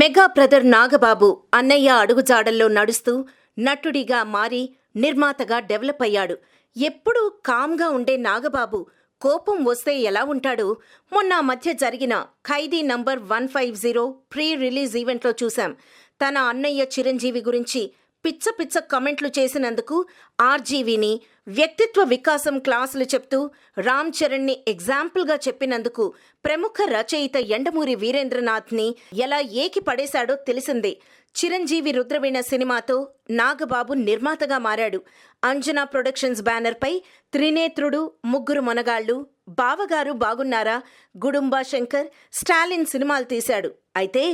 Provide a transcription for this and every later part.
Mega brother Nagababu అన్నయ్య అడుగుజాడల్లో నడుస్తూ నటుడిగా మారి నిర్మాతగా డెవలప్ అయ్యాడు. ఎప్పుడూ కామ్గా ఉండే నాగబాబు కోపం వస్తే ఎలా ఉంటాడో మొన్న మధ్య జరిగిన ఖైదీ నంబర్ 150 ప్రీ రిలీజ్ ఈవెంట్లో చూశాం. తన అన్నయ్య చిరంజీవి గురించి పిచ్చ పిచ్చ కమెంట్లు చేసినందుకు ఆర్జీవీని, వ్యక్తిత్వ వికాసం క్లాసులు చెప్తూ రామ్ చరణ్ని ఎగ్జాంపుల్గా చెప్పినందుకు ప్రముఖ రచయిత యండమూరి వీరేంద్రనాథ్ని ఎలా ఏకి పడేశాడో తెలిసిందే. చిరంజీవి రుద్రవీణ సినిమాతో నాగబాబు నిర్మాతగా మారాడు. అంజనా ప్రొడక్షన్స్ బ్యానర్పై త్రినేత్రుడు, ముగ్గురు మొనగాళ్లు, బావగారు బాగున్నారా, గుడుంబా శంకర్, స్టాలిన్ సినిమాలు తీశాడు. అయితే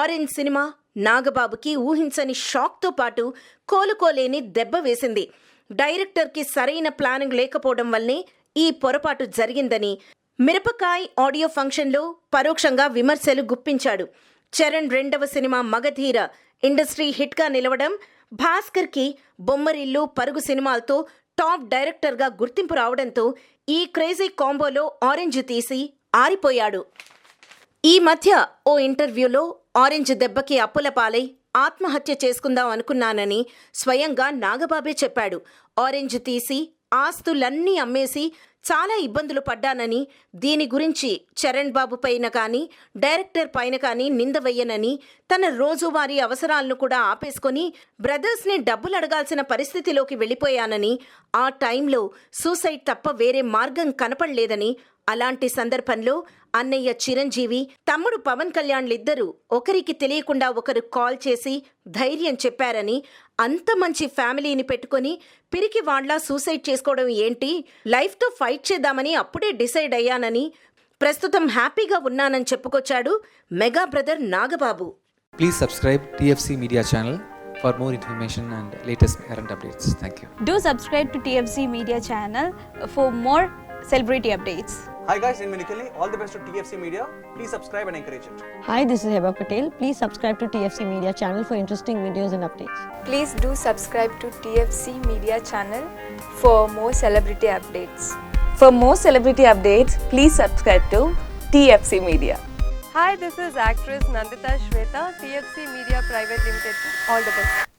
ఆరెంజ్ సినిమా నాగబాబుకి ఊహించని షాక్తో పాటు కోలుకోలేని దెబ్బ వేసింది. డైరెక్టర్కి సరైన ప్లానింగ్ లేకపోవడం వల్లే ఈ పొరపాటు జరిగిందని మిరపకాయ్ ఆడియో ఫంక్షన్లో పరోక్షంగా విమర్శలు గుప్పించాడు. చరణ్ రెండవ సినిమా మగధీర ఇండస్ట్రీ హిట్గా నిలవడం, భాస్కర్కి బొమ్మరిల్లు, పరుగు సినిమాలతో టాప్ డైరెక్టర్గా గుర్తింపు రావడంతో ఈ క్రేజీ కాంబోలో ఆరెంజ్ తీసి ఆరిపోయాడు. ఈ మధ్య ఓ ఇంటర్వ్యూలో ఆరెంజ్ దెబ్బకి అప్పుల పాలై ఆత్మహత్య చేసుకుందాం అనుకున్నానని స్వయంగా నాగబాబే చెప్పాడు. ఆరెంజ్ తీసి ఆస్తులన్నీ అమ్మేసి చాలా ఇబ్బందులు పడ్డానని, దీని గురించి చరణ్ బాబు పైన కానీ డైరెక్టర్ పైన కానీ నింద వెయ్యనని, తన రోజువారీ అవసరాలను కూడా ఆపేసుకొని బ్రదర్స్ని డబ్బులు అడగాల్సిన పరిస్థితిలోకి వెళ్ళిపోయానని, ఆ టైంలో సూసైడ్ తప్ప వేరే మార్గం కనపడలేదని, అలాంటి సందర్భంలో అన్నయ్య చిరంజీవి, తమ్ముడు పవన్ కళ్యాణ్లిద్దరూ ఒకరికి తెలియకుండా ఒకరు కాల్ చేసి ధైర్యం చెప్పారని, అంత మంచి ఫ్యామిలీని పెట్టుకొని పిరికి వాళ్ళ సూసైడ్ చేసుకోవడం ఏంటి, లైఫ్తో ఫైట్ చేద్దామని అప్పుడే డిసైడ్ అయ్యానని, ప్రస్తుతం హ్యాపీగా ఉన్నానని చెప్పుకొచ్చాడు mega brother Nagababu. Please subscribe TFC Media channel for more information and latest current updates. Thank you. Do subscribe to TFC Media channel for more celebrity updates. Hi guys, in Minikali, all the best to TFC Media. Please subscribe and encourage it. Hi, this is Heba Patel. Please subscribe to TFC Media channel for interesting videos and updates. Please do subscribe to TFC Media channel for more celebrity updates. For more celebrity updates, please subscribe to TFC Media. Hi, this is actress Nandita Shweta, TFC Media Private Limited. All the best.